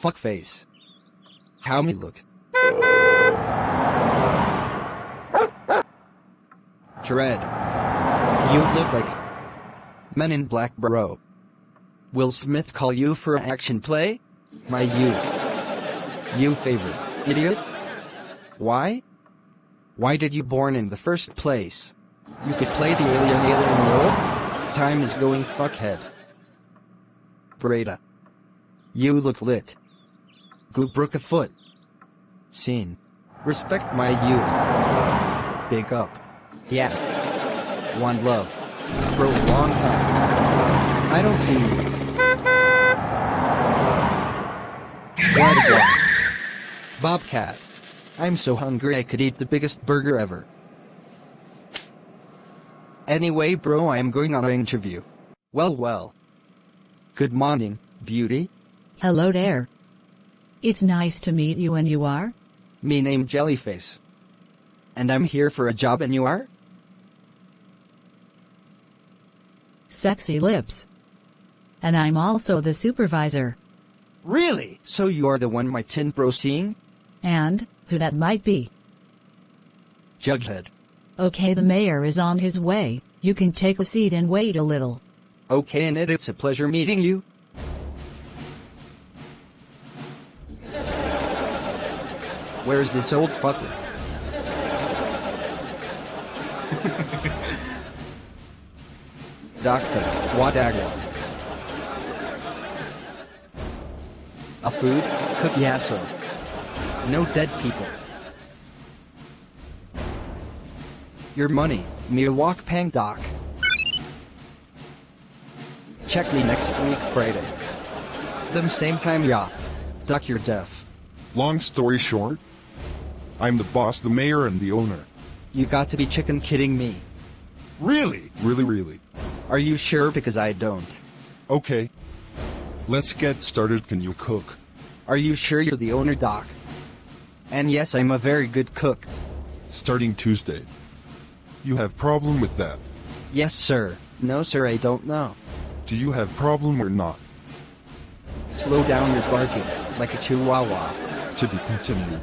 Fuckface. How me look? Dread. You look like Men in Black, bro. Will Smith call you for an action play? My youth. You favorite idiot? Why? Why did you born in the first place? You could play the alien role? Time is going, fuckhead. Breda. You look lit. Goobrook a foot. Scene. Respect my youth. Big up. Yeah. One love. Bro, long time. I don't see you. What? Bobcat. I'm so hungry I could eat the biggest burger ever. Anyway, bro, I'm going on an interview. Well. Good morning, beauty. Hello there. It's nice to meet you, and you are? Me name Jellyface. And I'm here for a job, and you are? Sexy lips. And I'm also the supervisor. Really? So you are the one my tin bro seeing? And who that might be? Jughead. Okay, the mayor is on his way. You can take a seat and wait a little. Okay, and it's a pleasure meeting you. Where's this old fucker? Doctor, what agua? A food? Cook yasso. No dead people. Your money, me walk pang doc. Check me next week Friday. Them same time, ya. Duck your death. Long story short, I'm the boss, the mayor, and the owner. You got to be chicken kidding me. Really? Really? Are you sure? Because I don't. Okay. Let's get started. Can you cook? Are you sure you're the owner, doc? And yes, I'm a very good cook. Starting Tuesday. You have problem with that? Yes, sir. No, sir, I don't know. Do you have problem or not? Slow down your barking, like a chihuahua. To be continued.